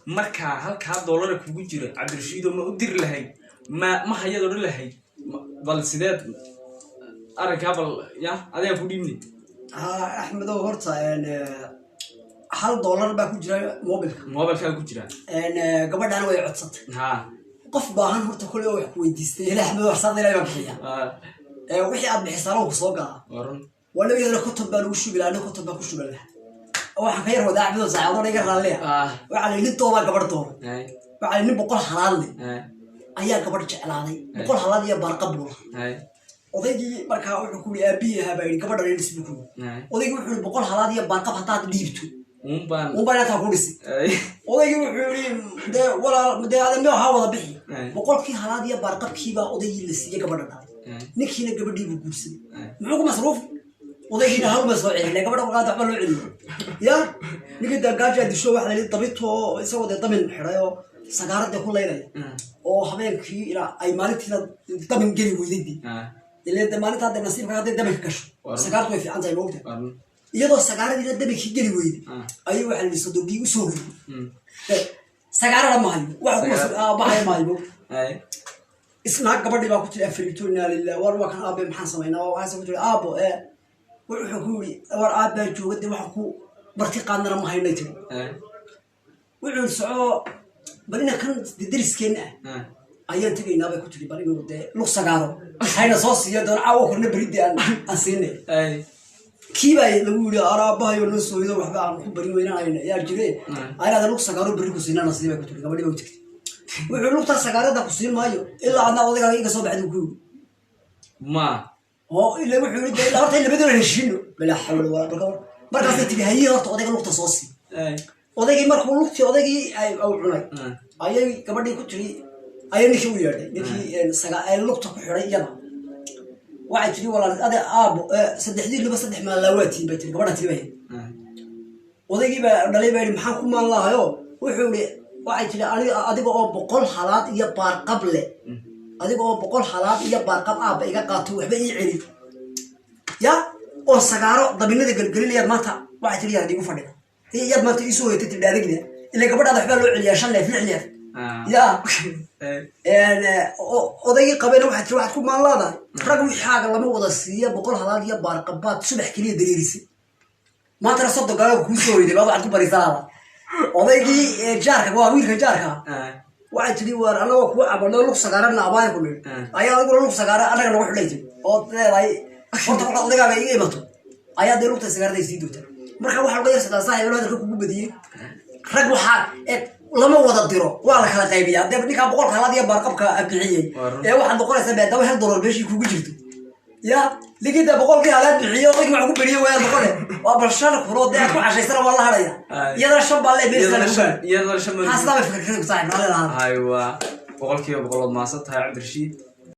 marka halka dollar kugu jira Abdirashiid ma u dir lahayd ma hayado lahayd bal sideed arag habal ya adeeg ku dhimni Ahmed oo horta $1 baa ku jira mobilka ku jira gabadhan way codsatay qof baahan horta kulli oo wax ku weydiistay Ahmed wax saad ilaa bixiya wixii aad bixisano ku soo gaa wala iyada kutub baa lagu shubilaa kutub baa ku shubala waxaan ka yar wadaa Ahmed saacado iga raaliya waxa la yidhi tooba gabadh doon waxa la yidhi 100 halaal ayaa gabadh jeclaaday 100 halaal iyo barqab buu odaygii markaa wuxuu ku yaabiyaha baa yidhi gabadha reer isbuku odaygii wuxuu 100 halaal iyo barqab hataad dhiibto umbaan ta ku dhisi odaygii wuxuu yidhi walaal adan ma wada bixi 100kii halaal iyo barqabkii baa odaygii la siiyay gabadha dhaay ninkiina gabadhii buu guursaday muxuu ku masruuf odaygii hal ma soo celin gabadha qaad waxba loo celiyo ya ninka gaaja disho waxa la yidhi dabito isagoo damin xirayo sagaarada ku leeyahay oo habeenkii ila ay maalintii damin geli weydii ilaa maalinta hadda nasiibka hadda damin ka gasho sagaartu way fiican tahay moogta iyadoo sagaaradii damin ki geli weydii ayuu waxa la yidhi sodogi u soo geli sagaarada ma hayo waxa ku baahay ma hayo isna gabadhii baa ku tiri afritoona lillaah war waa kan aabe maxaan sameynaa waxa ku tiri aabo wuxuu ku yiri war aabe joogay waxa ku barti qaadna ma haynay tiri wuxuu soo balina kan diriskeenna ayaan tagaynaa bay ku tiri bal inuu lug sagaaro hayna soo siiyo doon caawo korna baridi aan siinay kiibay lagu yiri araabahayo noo soo yido waxba aan ku bari weynayna yaa jirey ayna lug sagaaro bari ku siinana nasiibay ku tiri gabadhii baa tagtay wuxuu lugta sagaarada ku siin maayo ilaa adna odayga iga soo baxay ku ma oo ilaa wuxuu yiri ilaa horta labadooda heshiino bala xawla wala barka markaas tii hayay horta odayga lugta soo sii odaygii markuu lugtii odaygii ay cunay ayay gabadhii ku tiri ayay ninkii u yeedhay ninkii lugta ku xiray iyada waxay tiri walaal aabo saddexdii laba saddex maal laawaati bay tiri gabadha tiri odaygii baa dhalay baa maxaan ku maan lahayo wuxuu yiri waxay tiri adiga oo 100 halaad iyo barqab leh adiga oo 100 halaad iyo barqab aaba iga qaato waxba ii celi ya oo sagaaro dabinada galgalinaya maanta waxay tiri yaa digu fadhiyo iyad maanta isoo heetay tidhaadagna ila gabadha waxba loo celiyaa 5 leef ya odaygii qabeen waxay tiri waxaad ku maanlaada rag wixii xaaga lama wada siiyo 100 halaad iyo barqabaad subax kaliya dareerisay maanta soo gaaga ku soo yeeday waxaad ku barisaa odaygii jaarka waa wiilka jaarka waxay tiri war anaga ku abano lug sagaarana abaan ku leey ayaa adigu lug sagaara anaga lagu xidhay oo leedahay horta waxa odayga iga imato ayaa de lugta sagaarada sii doonta marka waxa laga yarsadaa saaxiib hadalka kugu badiyay rag waxa lama wada diro waa la kala qaybiyaa dab ninka 100 halaad iyo barqabka abixiyay waxa noqonaysa baadaw $1 beeshii kugu jirto ya ligida 100 halaad bixiyo odayga waxa ku bariyo waa boqol waa barshada kurood ku cashaysana waa la hadaya iyada shan baa la beesana iyada shan hasta fikirka saaxiib la lahaa aywa 100% ma soo tahay Abdirashiid